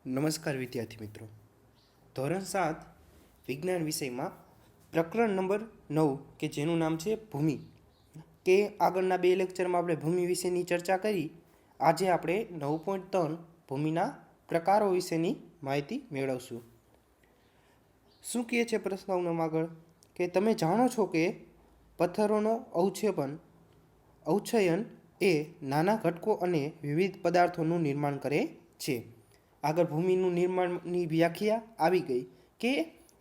નમસ્કાર વિદ્યાર્થી મિત્રો. ધોરણ 7 વિજ્ઞાન વિષયમાં પ્રકરણ નંબર 9 કે જેનું નામ છે ભૂમિ, કે આગળના 2 લેક્ચરમાં આપણે ભૂમિ વિશેની ચર્ચા કરી. આજે આપણે 9.3 ભૂમિના પ્રકારો વિશેની માહિતી મેળવશું. શું કહે છે પ્રસ્તાવનામાં આગળ કે તમે જાણો છો કે પથ્થરોનો અવક્ષયન એ નાના ઘટકો અને વિવિધ પદાર્થોનું નિર્માણ કરે છે. આગળ ભૂમિનું નિર્માણની વ્યાખ્યા આવી ગઈ કે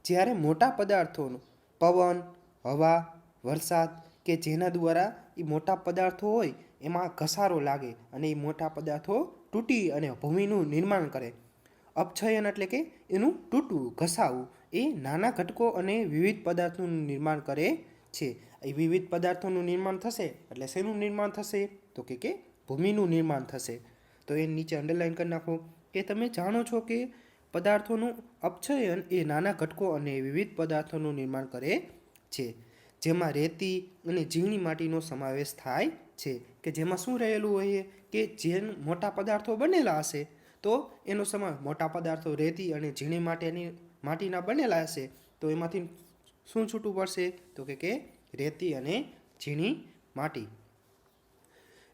જ્યારે મોટા પદાર્થોનું પવન, હવા, વરસાદ કે જેના દ્વારા એ મોટા પદાર્થો હોય એમાં ઘસારો લાગે અને એ મોટા પદાર્થો તૂટી અને ભૂમિનું નિર્માણ કરે. અપક્ષયન એટલે કે એનું તૂટવું, ઘસાવું એ નાના ઘટકો અને વિવિધ પદાર્થોનું નિર્માણ કરે છે. એ વિવિધ પદાર્થોનું નિર્માણ થશે એટલે શેનું નિર્માણ થશે? તો કે ભૂમિનું નિર્માણ થશે. તો એ નીચે અંડરલાઈન કરી નાખો કે તમે જાણો છો કે પદાર્થોનું અપક્ષયન એ નાના ઘટકો અને વિવિધ પદાર્થોનું નિર્માણ કરે છે, જેમાં રેતી અને ઝીણી માટીનો સમાવેશ થાય છે. કે જેમાં શું રહેલું હોય કે જે મોટા પદાર્થો બનેલા હશે તો એનો મોટા પદાર્થો રેતી અને ઝીણી માટીના બનેલા હશે તો એમાંથી શું છૂટું પડશે? તો કે રેતી અને ઝીણી માટી.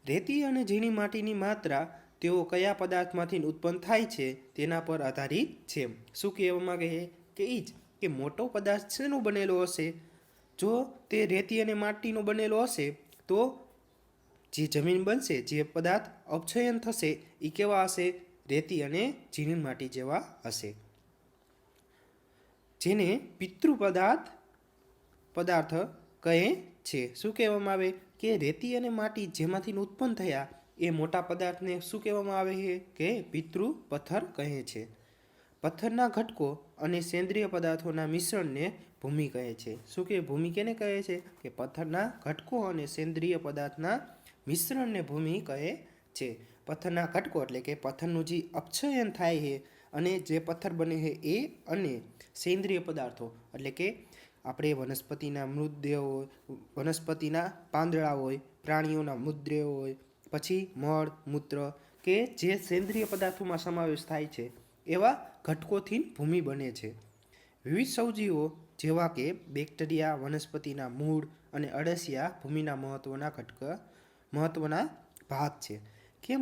રેતી અને ઝીણી માટીની માત્રા તેઓ કયા પદાર્થમાંથી ઉત્પન્ન થાય છે તેના પર આધારિત છે. શું કહેવા માંગે છે કે એ જ કે મોટો પદાર્થ શેનો બનેલો હશે? જો તે રેતી અને માટીનો બનેલો હશે તો જે જમીન બનશે, જે પદાર્થ અપક્ષયન થશે એ કેવા હશે? રેતી અને ઝીણી માટી જેવા હશે, જેને પિતૃ પદાર્થ કહે છે. શું કહેવામાં આવે કે રેતી અને માટી જેમાંથી ઉત્પન્ન થયા એ મોટા પદાર્થને શું કહેવામાં આવે છે કે પિતૃ પથ્થર કહે છે. પથ્થરના ઘટકો અને સેન્દ્રિય પદાર્થોના મિશ્રણને ભૂમિ કહે છે. શું કે ભૂમિ કેને કહે છે? કે પથ્થરના ઘટકો અને સેન્દ્રિય પદાર્થના મિશ્રણને ભૂમિ કહે છે. પથ્થરના ઘટકો એટલે કે પથ્થરનું જે અપક્ષયન થાય છે અને જે પથ્થર બને છે એ, અને સેન્દ્રિય પદાર્થો એટલે કે આપણે વનસ્પતિના મૃતદેહ હોય, વનસ્પતિના પાંદડા હોય, પ્રાણીઓના મૃતદેહ હોય, પછી મળ, મૂત્ર કે જે સેન્દ્રિય પદાર્થોમાં સમાવેશ થાય છે એવા ઘટકોથી ભૂમિ બને છે. વિવિધ સજીવો જેવા કે બેક્ટેરિયા, વનસ્પતિના મૂળ અને અળસિયા ભૂમિના મહત્વના ભાગ છે. કે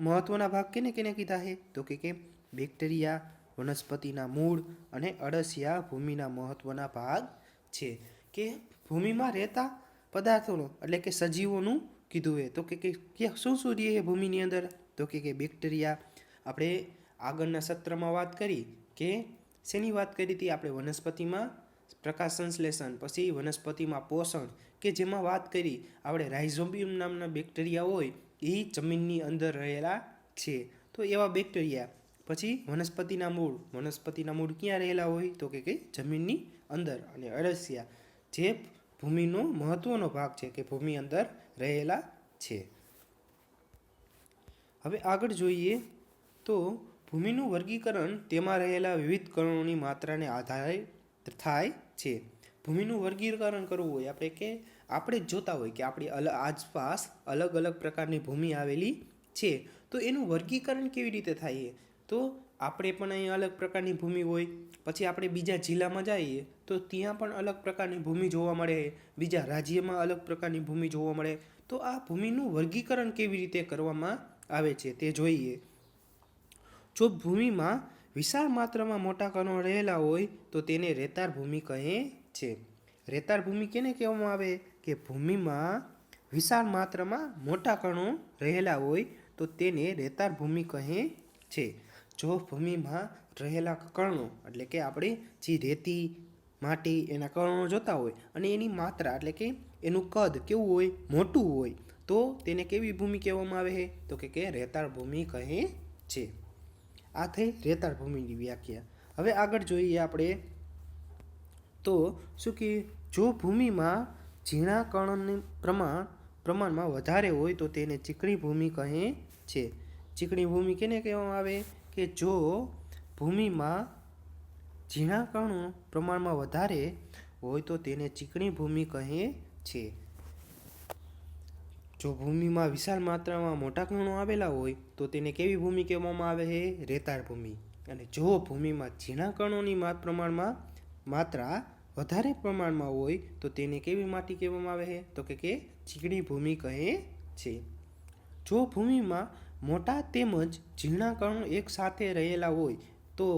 મહત્વના ભાગ કેને કીધા છે? તો કે બેક્ટેરિયા, વનસ્પતિના મૂળ અને અળસિયા ભૂમિના મહત્વના ભાગ છે. કે ભૂમિમાં રહેતા પદાર્થોનો એટલે કે સજીવોનું કીધું છે. તો કે શું રહે ભૂમિની અંદર? તો કે બેક્ટેરિયા. આપણે આગળના સત્રમાં વાત કરી કે શેની વાત કરી હતી? આપણે વનસ્પતિમાં પ્રકાશ સંશ્લેષણ, પછી વનસ્પતિમાં પોષણ, કે જેમાં વાત કરી આપણે રાઇઝોબિયમ નામના બેક્ટેરિયા હોય એ જમીનની અંદર રહેલા છે. તો એવા બેક્ટેરિયા. પછી વનસ્પતિના મૂળ ક્યાં રહેલા હોય? તો કે જમીનની અંદર. અને અળસિયા જે ભૂમિનો મહત્વનો ભાગ છે કે ભૂમિ અંદર રહેલા છે. હવે આગળ જોઈએ તો ભૂમિનું વર્ગીકરણ તેમાં રહેલા વિવિધ કણોની માત્રાને આધારે થાય છે. ભૂમિનું વર્ગીકરણ કરવું હોય આપણે જોતા હોય કે આપણી આસપાસ અલગ અલગ પ્રકારની ભૂમિ આવેલી છે, તો એનું વર્ગીકરણ કેવી રીતે થાય? તો આપણે પણ અહીંયા અલગ પ્રકારની ભૂમિ હોય, પછી આપણે બીજા જિલ્લામાં જઈએ તો ત્યાં પણ અલગ પ્રકારની ભૂમિ જોવા મળે, બીજા રાજ્યમાં અલગ પ્રકારની ભૂમિ જોવા મળે. તો આ ભૂમિનું વર્ગીકરણ કેવી રીતે કરવામાં આવે છે તે જોઈએ. જો ભૂમિમાં વિશાળ માત્રામાં મોટા કણો રહેલા હોય તો તેને રેતાળ ભૂમિ કહે છે. રેતાળ ભૂમિ કેને કહેવામાં આવે? કે ભૂમિમાં વિશાળ માત્રામાં મોટા કણો રહેલા હોય તો તેને રેતાળ ભૂમિ કહે છે. જો ભૂમિમાં રહેલા કણો એટલે કે આપણે જે રેતી, માટી એના કણો જોતા હોય અને એની માત્રા એટલે કે એનું કદ કેવું હોય? મોટું હોય, તો તેને કેવી ભૂમિ કહેવામાં આવે છે? તો કે રેતાળ ભૂમિ કહે છે. આ થઈ રેતાળ ભૂમિની વ્યાખ્યા. હવે આગળ જોઈએ આપણે તો શું કે જો ભૂમિમાં ઝીણા કણોનું પ્રમાણમાં વધારે હોય તો તેને ચીકણી ભૂમિ કહે છે. ચીકણી ભૂમિ કેને કહેવામાં આવે? કે જો ભૂમિમાં ઝીણા કણો પ્રમાણમાં વધારે હોય તો તેને ચીકણી ભૂમિ કહે છે. જો ભૂમિમાં વિશાળ માત્રામાં મોટા કણો આવેલા હોય તો તેને કેવી ભૂમિ કહેવામાં આવે છે? રેતાળ ભૂમિ. અને જો ભૂમિમાં ઝીણા કણોની માત્રા વધારે પ્રમાણમાં હોય તો તેને કેવી માટી કહેવામાં આવે છે? તો કે ચીકણી ભૂમિ કહે છે. જો ભૂમિમાં મોટા તેમજ ઝીણા કણો એકસાથે રહેલા હોય તો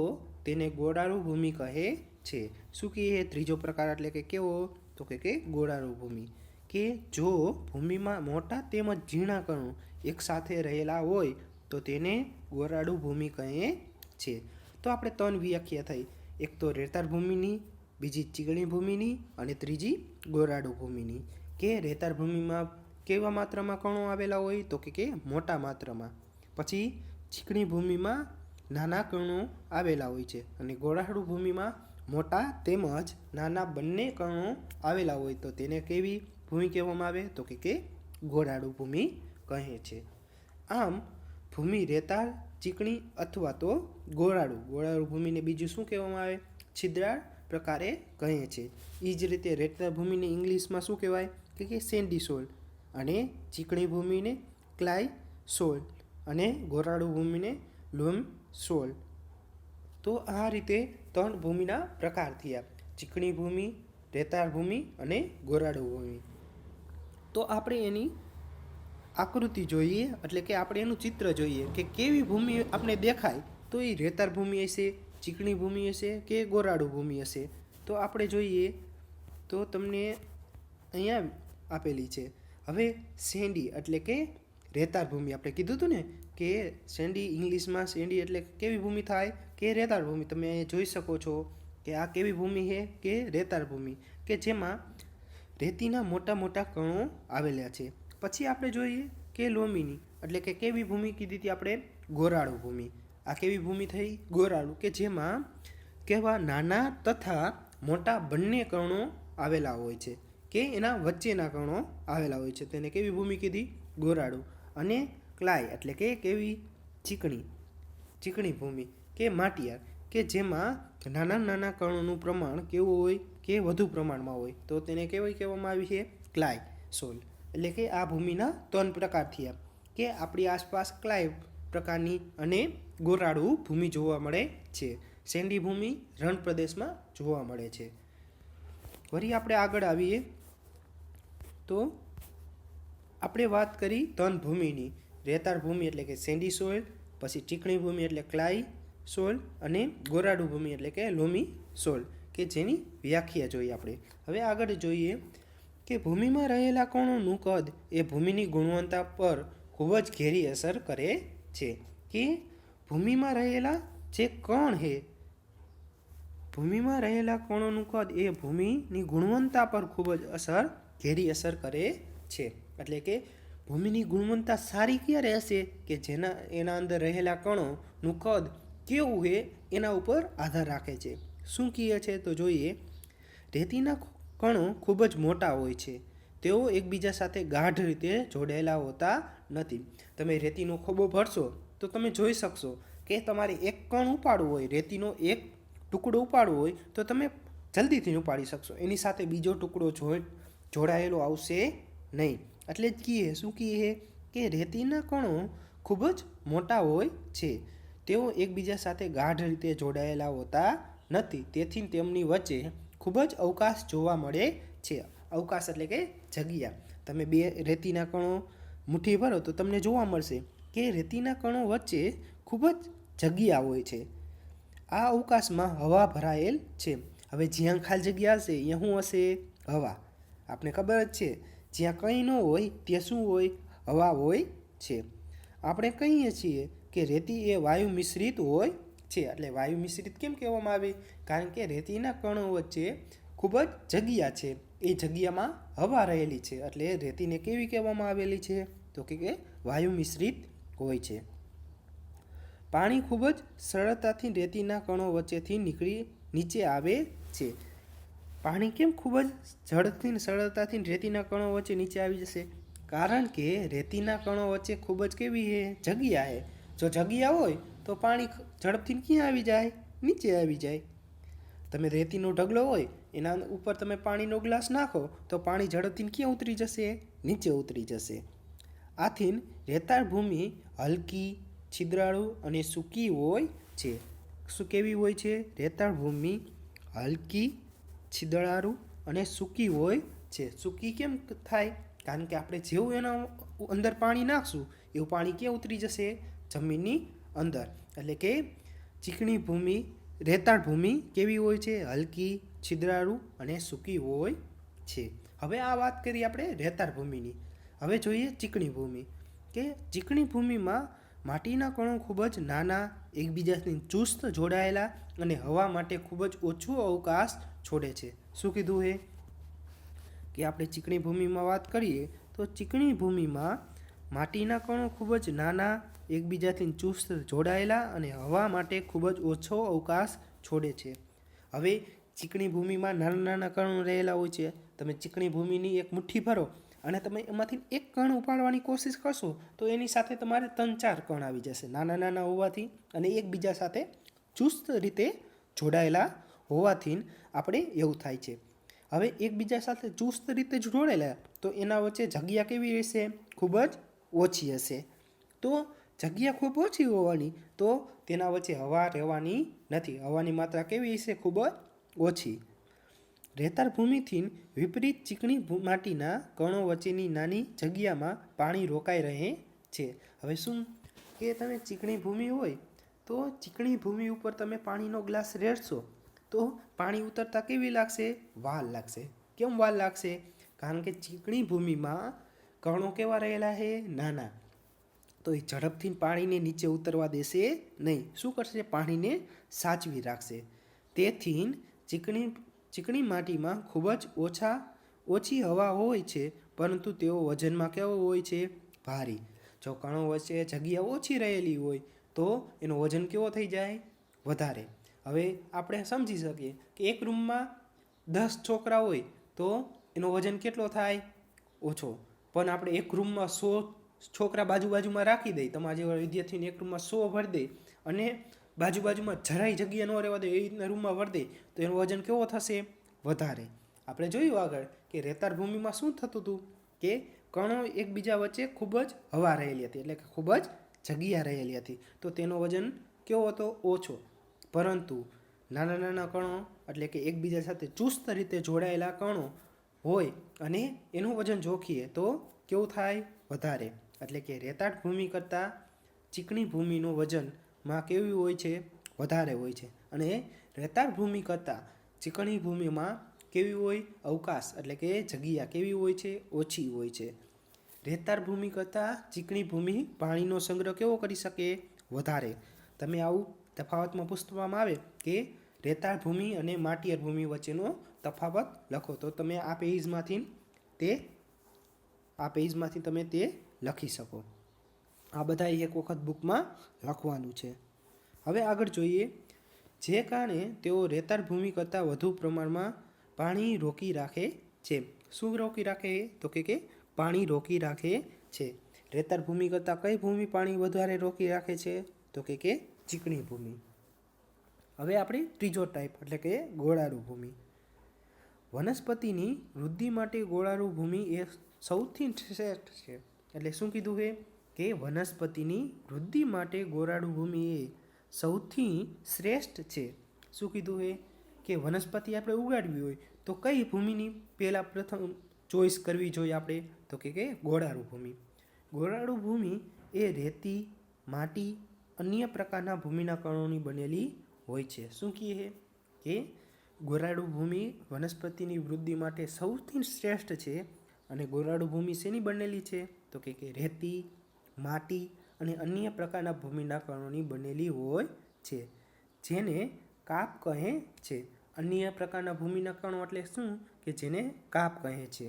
તેને ગોળાળુ ભૂમિ કહે છે. શું કહે? ત્રીજો પ્રકાર એટલે કે કેવો? તો કે ગોળાળુ ભૂમિ. કે જો ભૂમિમાં મોટા તેમજ ઝીણા કણો એકસાથે રહેલા હોય તો તેને ગોળાળુ ભૂમિ કહે છે. તો આપણે 3 વ્યાખ્યા થઈ. એક તો રેતાળ ભૂમિની, બીજી ચીકણી ભૂમિની અને ત્રીજી ગોળાળુ ભૂમિની. કે રેતાળ ભૂમિમાં કેવા માત્રામાં કણો આવેલા હોય? તો કે મોટા માત્રામાં. પછી ચીકણી ભૂમિમાં નાના કણો આવેલા હોય છે અને ગોળાળુ ભૂમિમાં મોટા તેમજ નાના બંને કણો આવેલા હોય તો તેને કેવી ભૂમિ કહેવામાં આવે? તો કે ગોળાળુ ભૂમિ કહે છે. આમ ભૂમિ રેતાળ, ચીકણી અથવા તો ગોળાળુ ભૂમિને બીજું શું કહેવામાં આવે? છિદ્રાળ પ્રકારે કહે છે. એ જ રીતે રેતાળ ભૂમિને ઇંગ્લિશમાં શું કહેવાય? કે સેન્ડી સોઇલ, અને ચીકણી ભૂમિને ક્લાય સોઇલ અને ગોળાળુ ભૂમિને લોમ સોઇલ. તો આ રીતે 3 ભૂમિના પ્રકાર થયા: ચીકણી ભૂમિ, રેતાળ ભૂમિ અને ગોળાળુ ભૂમિ. તો આપણે એની આકૃતિ જોઈએ, એટલે કે આપણે એનું ચિત્ર જોઈએ કે કેવી ભૂમિ આપણે દેખાય તો એ રેતાળ ભૂમિ હશે, ચીકણી ભૂમિ હશે કે ગોળાળુ ભૂમિ હશે. તો આપણે જોઈએ તો તમને અહીંયા આપેલી છે. હવે સેન્ડી એટલે કે રેતાળ ભૂમિ, આપણે કીધું હતું ને કે સેન્ડી, ઇંગ્લિશમાં સેન્ડી એટલે કેવી ભૂમિ થાય? કે રેતાળ ભૂમિ. તમે અહીંયા જોઈ શકો છો કે આ કેવી ભૂમિ છે? કે રેતાળ ભૂમિ, કે જેમાં રેતીના મોટા મોટા કણો આવેલા છે. પછી આપણે જોઈએ કે લોમીની એટલે કે કેવી ભૂમિ કીધી હતી આપણે? ગોળાળુ ભૂમિ. આ કેવી ભૂમિ થઈ? ગોળાળુ, કે જેમાં કેવા નાના તથા મોટા બંને કણો આવેલા હોય છે, કે એના વચ્ચેના કણો આવેલા હોય છે. તેને કેવી ભૂમિ કીધી? ગોળાળુ. અને ક્લાય એટલે કે કેવી? ચીકણી ભૂમિ, કે માટિયાર, કે જેમાં નાના નાના કણોનું પ્રમાણ કેવું હોય? કે વધુ પ્રમાણમાં હોય તો તેને કેવી કહેવામાં આવી છે? ક્લાય સોઇલ. એટલે કે આ ભૂમિના 3 પ્રકાર થયા, કે આપણી આસપાસ ક્લાય પ્રકારની અને ગોળાળુ ભૂમિ જોવા મળે છે. સેન્ડી ભૂમિ રણ પ્રદેશમાં જોવા મળે છે. વળી આપણે આગળ આવીએ તો આપણે વાત કરી 3 ભૂમિની. રેતાળ ભૂમિ એટલે કે સેન્ડી સોઇલ, પછી ચીકણી ભૂમિ એટલે ક્લાય સોઇલ અને ગોળાળુ ભૂમિ એટલે કે લોમી સોઇલ, કે જેની વ્યાખ્યા જોઈએ આપણે. હવે આગળ જોઈએ કે ભૂમિમાં રહેલા કણોનું કદ એ ભૂમિની ગુણવત્તા પર ખૂબ જ ઘેરી અસર કરે છે. કે ભૂમિમાં રહેલા જે કણ છે, ભૂમિમાં રહેલા કણોનું કદ એ ભૂમિની ગુણવત્તા પર ખૂબ જ ઘેરી અસર કરે છે. એટલે કે ભૂમિની ગુણવત્તા સારી ક્યારે હશે? કે એના અંદર રહેલા કણોનું કદ કેવું છે એના ઉપર આધાર રાખે છે. શું કહે છે? તો જોઈએ, રેતીના કણો ખૂબ જ મોટા હોય છે. તેઓ એકબીજા સાથે ગાઢ રીતે જોડાયેલા હોતા નથી. તમે રેતીનો ખોબો ભરશો તો તમે જોઈ શકશો કે તમારે એક કણ ઉપાડવું હોય, રેતીનો એક ટુકડો ઉપાડવો હોય તો તમે જલ્દીથી ઉપાડી શકશો. એની સાથે બીજો ટુકડો જોડાયેલો આવશે નહીં. એટલે જ કહીએ, શું કહીએ? કે રેતીના કણો ખૂબ જ મોટા હોય છે. તેઓ એકબીજા સાથે ગાઢ રીતે જોડાયેલા હોતા નથી. તેથી તેમની વચ્ચે ખૂબ જ અવકાશ જોવા મળે છે. અવકાશ એટલે કે જગ્યા. તમે 2 રેતીના કણો મુઠ્ઠી ભરો તો તમને જોવા મળશે કે રેતીના કણો વચ્ચે ખૂબ જ જગ્યા હોય છે. આ અવકાશમાં હવા ભરાયેલ છે. હવે જ્યાં ખાલી જગ્યા હશે ત્યાં શું હશે? હવા. આપણે ખબર જ છે, જ્યાં કંઈ ન હોય ત્યાં શું હોય? હવા હોય છે. આપણે કહીએ છીએ કે રેતી એ વાયુ મિશ્રિત હોય છે. એટલે વાયુ મિશ્રિત કેમ કહેવામાં આવે? કારણ કે રેતીના કણો વચ્ચે ખૂબ જ જગ્યા છે. એ જગ્યામાં હવા રહેલી છે. એટલે રેતીને કેવી કહેવામાં આવેલી છે? તો કે વાયુ મિશ્રિત હોય છે. પાણી ખૂબ જ સરળતાથી રેતીના કણો વચ્ચેથી નીકળી નીચે આવે છે. પાણી કેમ ખૂબ જ ઝડપથી સરળતાથી રેતીના કણો વચ્ચે નીચે આવી જશે? કારણ કે રેતીના કણો વચ્ચે ખૂબ જ કેવી છે? જગ્યા છે. જો જગ્યા હોય તો પાણી ઝડપથી ક્યાં આવી જાય? નીચે આવી જાય. તમે રેતીનો ઢગલો હોય એના ઉપર તમે પાણીનો ગ્લાસ નાખો તો પાણી ઝડપથી ક્યાં ઉતરી જશે? નીચે ઉતરી જશે. આથી રેતાળ ભૂમિ હલકી, છિદ્રાળુ અને સૂકી હોય છે. શું કેવી હોય છે? રેતાળ ભૂમિ હલકી, છિદ્રાળુ અને સૂકી હોય છે. સૂકી કેમ થાય? કારણ કે આપણે જેવું એના અંદર પાણી નાખશું એવું પાણી ક્યાં ઉતરી જશે? જમીનની અંદર. એટલે કે ચીકણી ભૂમિ, રેતાળ ભૂમિ કેવી હોય છે? હલકી, છિદ્રાળુ અને સૂકી હોય છે. હવે આ વાત કરી આપણે રેતાળ ભૂમિની. હવે જોઈએ ચીકણી ભૂમિ. કે ચીકણી ભૂમિમાં માટીના કણો ખૂબ જ નાના, એકબીજાથી ચુસ્ત જોડાયેલા અને હવા માટે ખૂબ જ ઓછો અવકાશ છોડે છે. શું કીધું છે? કે આપણે ચીકણી ભૂમિમાં વાત કરીએ તો ચીકણી ભૂમિમાં માટીના કણો ખૂબ જ નાના, એકબીજાથી ચુસ્ત જોડાયેલા અને હવા માટે ખૂબ જ ઓછો અવકાશ છોડે છે. હવે ચીકણી ભૂમિમાં નાના નાના કણો રહેલા હોય છે. તમે ચીકણી ભૂમિની એક મુઠ્ઠી ભરો અને તમે એમાંથી એક કણ ઉપાડવાની કોશિશ કરશો તો એની સાથે તમારે 3-4 કણ આવી જશે, નાના નાના હોવાથી અને એકબીજા સાથે ચુસ્ત રીતે જોડાયેલા હોવાથી આપણે એવું થાય છે. હવે એકબીજા સાથે ચુસ્ત રીતે જોડાયેલા તો એના વચ્ચે જગ્યા કેવી રહેશે? ખૂબ જ ઓછી હશે. તો જગ્યા ખૂબ ઓછી હોવાની તો તેના વચ્ચે હવા રહેવાની નથી. હવાની માત્રા કેવી હશે? ખૂબ જ ઓછી. રેતાળ ભૂમિથી વિપરીત ચીકણી માટીના કણો વચ્ચેની નાની જગ્યામાં પાણી રોકાઈ રહે છે. હવે શું કે તમે ચીકણી ભૂમિ હોય તો ચીકણી ભૂમિ ઉપર તમે પાણીનો ગ્લાસ રેડશો તો પાણી ઉતરતા કેવી લાગશે? વાર લાગશે. કેમ વાર લાગશે? કારણ કે ચીકણી ભૂમિમાં કણો કેવા રહેલા છે? નાના. તો એ ઝડપથી પાણીને નીચે ઉતરવા દેશે નહીં. શું કરશે? પાણીને સાચવી રાખશે. તેથી ચીકણી માટીમાં ખૂબ જ ઓછી હવા હોય છે, પરંતુ તેઓ વજનમાં કેવો હોય છે? ભારી. જો કણો વચ્ચે જગ્યા ઓછી રહેલી હોય તો એનું વજન કેવો થઈ જાય? વધારે. હવે આપણે સમજી શકીએ કે એક રૂમમાં 10 છોકરા હોય તો એનો વજન કેટલો થાય? ઓછો. પણ આપણે એક રૂમમાં 100 છોકરા બાજુમાં રાખી દઈએ, તમારા જેવા વિદ્યાર્થીને એક રૂમમાં 100 ભરી દે અને બાજુમાં જરાય જગ્યા ન રહેવા દે એ રીતના રૂમમાં ભરી દે તો એનું વજન કેવો થશે? વધારે. આપણે જોયું આગળ કે રેતાળ ભૂમિમાં શું થતું હતું કે કણો એકબીજા વચ્ચે ખૂબ જ હવા રહેલી હતી, એટલે કે ખૂબ જ જગ્યા રહેલી હતી, તો તેનો વજન કેવો હતો? ઓછો. પરંતુ નાના નાના કણો એટલે કે એકબીજા સાથે ચુસ્ત રીતે જોડાયેલા કણો હોય અને એનું વજન જોખીએ તો કેવું થાય? વધારે. એટલે કે રેતાળ ભૂમિ કરતાં ચીકણી ભૂમિનું વજનમાં કેવી હોય છે? વધારે હોય છે. અને રેતાળ ભૂમિ કરતાં ચીકણી ભૂમિમાં કેવી હોય? અવકાશ એટલે કે જગ્યા કેવી હોય છે? ઓછી હોય છે. રેતાળ ભૂમિ કરતાં ચીકણી ભૂમિ પાણીનો સંગ્રહ કેવો કરી શકે? વધારે. તમે આવું તફાવતમાં પૂછવામાં આવે કે રેતાળ ભૂમિ અને માટીયાળ ભૂમિ વચ્ચેનો તફાવત લખો તો તમે આ પેજમાંથી તમે તે લખી શકો. આ બધા એક વખત બુકમાં લખવાનું છે. હવે આગળ જોઈએ. જે કારણે તેઓ રેતાળ ભૂમિ કરતાં વધુ પ્રમાણમાં પાણી રોકી રાખે છે. શું રોકી રાખે? તો કે પાણી રોકી રાખે છે. રેતાળ ભૂમિ કરતાં કઈ ભૂમિ પાણી વધારે રોકી રાખે છે? તો કે ચીકણી ભૂમિ. હવે આપણે ત્રીજો ટાઈપ એટલે કે ગોળારૂ ભૂમિ. વનસ્પતિની વૃદ્ધિ માટે ગોળારૂ ભૂમિ એ સૌથી શ્રેષ્ઠ છે. એટલે શું કીધું છે કે વનસ્પતિની વૃદ્ધિ માટે ગોળારૂ ભૂમિ એ સૌથી શ્રેષ્ઠ છે. શું કીધું છે કે વનસ્પતિ આપણે ઉગાડવી હોય તો કઈ ભૂમિની પ્રથમ ચોઈસ કરવી જોઈએ આપણે? તો કે ગોળારૂ ભૂમિ. ગોળારૂ ભૂમિ એ રેતી, માટી, અન્ય પ્રકારના ભૂમિના કણોની બનેલી હોય છે. શું કહે કે ગોળારૂ ભૂમિ વનસ્પતિની વૃદ્ધિ માટે સૌથી શ્રેષ્ઠ છે. અને ગોળારૂ ભૂમિ શેની બનેલી છે? તો કે રેતી, માટી અને અન્ય પ્રકારના ભૂમિના કણોની બનેલી હોય છે, જેને કાપ કહે છે. અન્ય પ્રકારના ભૂમિના કણો એટલે શું? કે જેને કાપ કહે છે.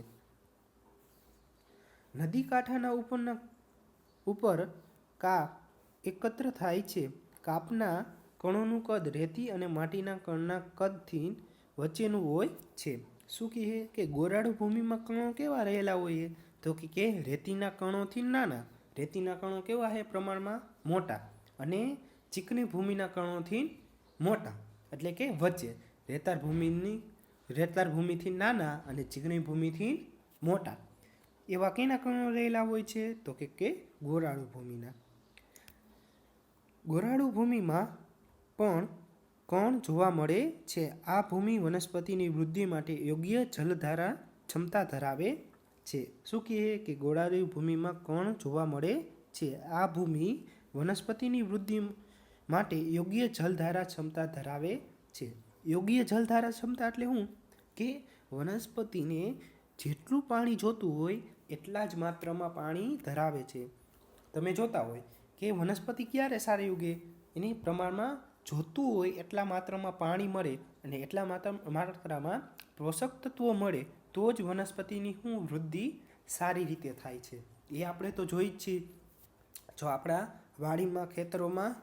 નદી કાંઠાના ઉપર કાપ એકત્ર થાય છે. કાપના કણોનું કદ રેતી અને માટીના કણના કદથી વચ્ચેનું હોય છે. શું કહે કે ગોળારૂ ભૂમિમાં કણો કેવા રહેલા હોય? તો કે રેતીના કણોથી નાના. રેતીના કણો કેવા છે? પ્રમાણમાં મોટા. અને ચીકણી ભૂમિના કણોથી મોટા એટલે કે વચ્ચે. રેતાળ ભૂમિથી નાના અને ચીકણી ભૂમિથી મોટા એવા કેના કણો રહેલા હોય છે? તો કે ગોળારૂ ભૂમિના. ગોળારૂ ભૂમિમાં પણ કોણ જોવા મળે છે? આ ભૂમિ વનસ્પતિની વૃદ્ધિ માટે યોગ્ય જલધારા ક્ષમતા ધરાવે છે. શું કહે કે ગોળાર્ધ ભૂમિમાં કોણ જોવા મળે છે? આ ભૂમિ વનસ્પતિની વૃદ્ધિ માટે યોગ્ય જલધારા ક્ષમતા ધરાવે છે. યોગ્ય જલધારા ક્ષમતા એટલે શું? કે વનસ્પતિને જેટલું પાણી જોતું હોય એટલા જ માત્રામાં પાણી ધરાવે છે. તમે જોતા હોય કે વનસ્પતિ ક્યારે સારી ઉગે? એની પ્રમાણમાં જોતું હોય એટલા માત્રામાં પાણી મળે અને એટલા માત્રામાં પોષક તત્વો મળે તો જ વનસ્પતિની વૃદ્ધિ સારી રીતે થાય છે. એ આપણે તો જોઈ જ છીએ. જો આપણા વાડીમાં ખેતરોમાં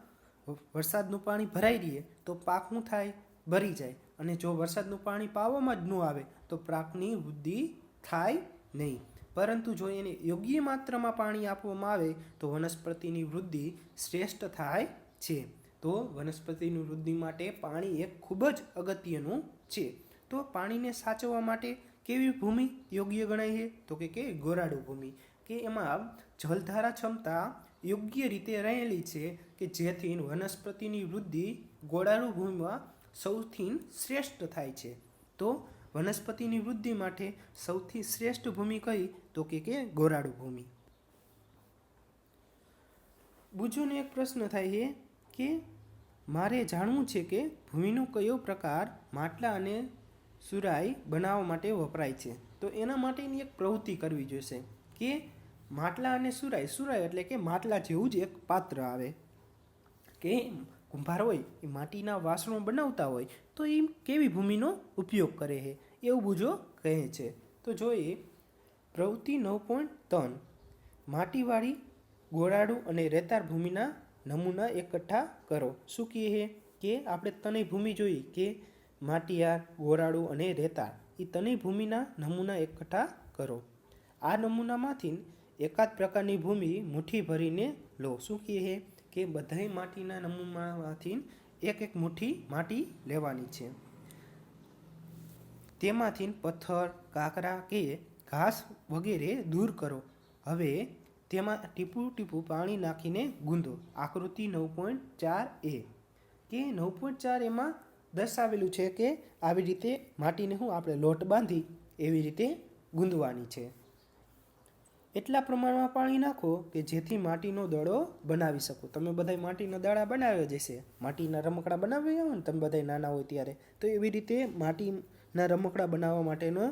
વરસાદનું પાણી ભરાઈ રહીએ તો પાક શું થાય? ભરી જાય. અને જો વરસાદનું પાણી પાવામાં જ ન આવે તો પાકની વૃદ્ધિ થાય નહીં. પરંતુ જો એને યોગ્ય માત્રામાં પાણી આપવામાં આવે તો વનસ્પતિની વૃદ્ધિ શ્રેષ્ઠ થાય છે. તો વનસ્પતિની વૃદ્ધિ માટે પાણી એક ખૂબ જ અગત્યનું છે. તો પાણીને સાચવવા માટે કેવી ભૂમિ યોગ્ય ગણાય છે? તો કે ગોરાડુ ભૂમિ, કે એમાં જલધારા ક્ષમતા યોગ્ય રીતે રહેલી છે કે જેથી વનસ્પતિની વૃદ્ધિ ગોરાડુ ભૂમિમાં સૌથી શ્રેષ્ઠ થાય છે. તો વનસ્પતિની વૃદ્ધિ માટે સૌથી શ્રેષ્ઠ ભૂમિ કઈ? તો કે ગોરાડુ ભૂમિ. બીજોને એક પ્રશ્ન થાય છે કે મારે જાણવું છે કે ભૂમિનો કયો પ્રકાર માટલા અને સુરાઈ બનાવવા માટે વપરાય છે. તો એના માટેની એક પ્રવૃત્તિ કરવી જોઈશે કે માટલા અને સુરાઈ એટલે કે માટલા જેવું જ એક પાત્ર આવે કે કુંભાર હોય એ માટીના વાસણો બનાવતા હોય તો એ કેવી ભૂમિનો ઉપયોગ કરે છે એવું બુજો કહે છે. તો જોઈએ પ્રવૃત્તિ 9.3 માટીવાળી ગોળાડુ અને રેતાળ ભૂમિના નમૂના એકઠા કરો. શું કહે છે કે આપણે ત્રણેય ભૂમિ જોઈ કે માટીયાર, ગોળાડુ અને રેતાળ, એ ત્રણેય ભૂમિના નમૂના એકઠા કરો. આ નમૂનામાંથી એકાદ પ્રકારની ભૂમિ મુઠ્ઠી ભરીને લો. શું કહે છે કે બધાય માટીના નમૂનામાંથી એક મુઠ્ઠી માટી લેવાની છે. તેમાંથી પથ્થર, કાંકરા કે ઘાસ વગેરે દૂર કરો. હવે તેમાં ટીપું ટીપું પાણી નાખીને ગૂંધો. આકૃતિ 9.4a કે 9.4 એમાં દર્શાવેલું છે કે આવી રીતે માટીને આપણે લોટ બાંધી એવી રીતે ગૂંધવાની છે. એટલા પ્રમાણમાં પાણી નાખો કે જેથી માટીનો દડો બનાવી શકો. તમે બધા માટીના દડા બનાવ્યા જ હશે, માટીના રમકડા બનાવ્યા હોય ને તમે બધા નાના હોય ત્યારે, તો એવી રીતે માટીના રમકડા બનાવવા માટેનો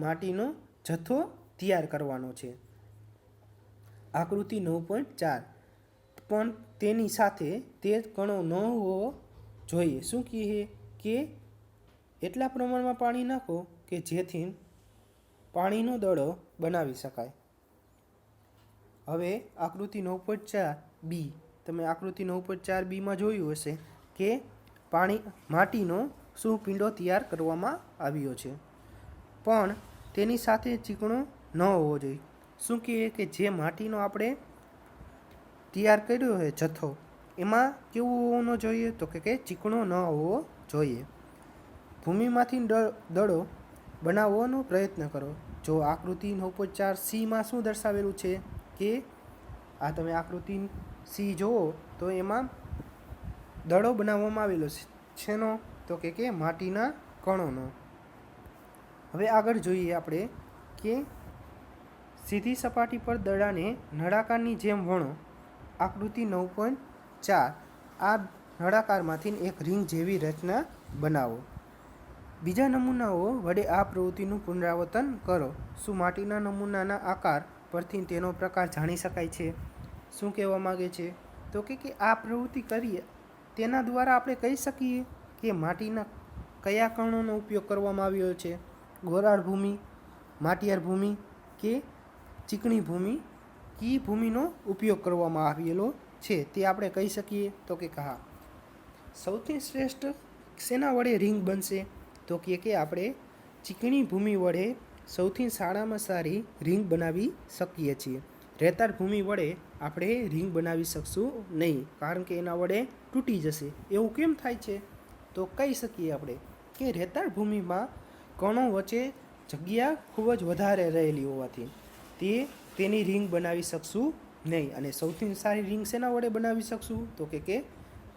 માટીનો જથ્થો તૈયાર કરવાનો છે. આકૃતિ 9.4 પણ તેની સાથે તે કણો ન હોવો જોઈએ. શું કહે કે એટલા પ્રમાણમાં પાણી નાખો કે જેથી પાણીનો દડો બનાવી શકાય. હવે આકૃતિ 9.4b, તમે આકૃતિ 9.4bમાં જોયું હશે કે માટીનો પીંડો તૈયાર કરવામાં આવ્યો છે પણ તેની સાથે ચીકણો ન હોવો જોઈએ. શું કહે કે જે માટીનો આપણે તૈયાર કર્યો છે જથ્થો એમાં કેવું હોવું ન જોઈએ? તો કે ચીકણો ન હોવો જોઈએ. ભૂમિમાંથી દડો બનાવવાનો પ્રયત્ન કરો. જો આકૃતિ 9.4cમાં શું દર્શાવેલું છે કે આ તમે આકૃતિ C જુઓ તો એમાં દડો બનાવવામાં આવેલો છે. શેનો? તો કે માટીના કણોનો. હવે આગળ જોઈએ આપણે કે સીધી સપાટી પર દડાને નળાકારની જેમ વણો. આકૃતિ 9.4 આ નળાકારમાંથી એક રિંગ જેવી રચના બનાવો. બીજા નમૂનાઓ વડે આ પ્રવૃત્તિનું પુનરાવર્તન કરો. શું માટીના નમૂનાના આકાર પરથી તેનો પ્રકાર જાણી શકાય છે? શું કહેવા માગે છે? તો કે આ પ્રવૃત્તિ કરીએ તેના દ્વારા આપણે કહી શકીએ કે માટીના કયા કણોનો ઉપયોગ કરવામાં આવ્યો છે. ગોરાળ ભૂમિ, માટીયાર ભૂમિ કે ચીકણી ભૂમિ, કઈ ભૂમિનો ઉપયોગ કરવામાં આવેલો છે તે આપણે કહી શકીએ. તો કે હા. સૌથી શ્રેષ્ઠ શેના વડે રિંગ બનશે? તો કે આપણે ચીકણી ભૂમિ વડે સૌથી સારામાં સારી રિંગ બનાવી શકીએ છીએ. રેતાળ ભૂમિ વડે આપણે રિંગ બનાવી શકશું નહીં, કારણ કે એના વડે તૂટી જશે. એવું કેમ થાય છે? તો કહી શકીએ આપણે કે રેતાળ ભૂમિમાં કણો વચ્ચે જગ્યા ખૂબ જ વધારે રહેલી હોવાથી તેની રિંગ બનાવી શકશું નહીં. અને સૌથી સારી રિંગ શેના વડે બનાવી શકશું? તો કે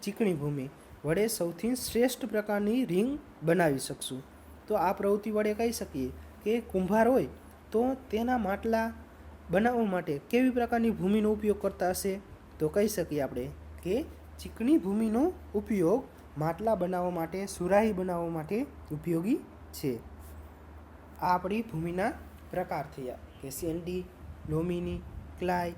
ચીકણી ભૂમિ વડે સૌથી શ્રેષ્ઠ પ્રકારની રિંગ બનાવી શકશું. તો આ પ્રવૃત્તિ વડે કહી શકીએ કે કુંભાર હોય તો તેના માટલા બનાવવા માટે કેવી પ્રકારની ભૂમિનો ઉપયોગ કરતા હશે? તો કહી શકીએ આપણે કે ચીકણી ભૂમિનો ઉપયોગ માટલા બનાવવા માટે, સુરાહી બનાવવા માટે ઉપયોગી છે. આ આપણી ભૂમિના પ્રકાર થયા કે સેન્ડી, લોમીની, ક્લાય.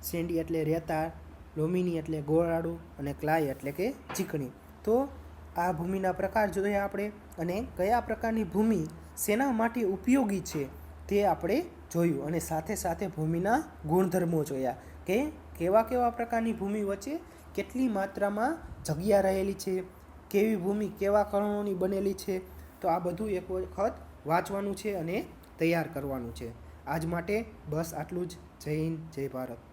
સેન્ડી એટલે રેતાળ, લોમીની એટલે ગોળાળું અને ક્લાય એટલે કે ચીકણી. તો આ ભૂમિના પ્રકાર જોયા આપણે અને કયા પ્રકારની ભૂમિ શેના માટે ઉપયોગી છે તે આપણે જોયું અને સાથે સાથે ભૂમિના ગુણધર્મો જોયા કે કેવા કેવા પ્રકારની ભૂમિ વચ્ચે કેટલી માત્રામાં જગ્યા રહેલી છે, કેવી ભૂમિ કેવા કણોની બનેલી છે. તો આ બધું એક વખત વાંચવાનું છે અને તૈયાર કરવાનું છે. આજ માટે બસ આટલું જ. જય હિન્દ, જય ભારત.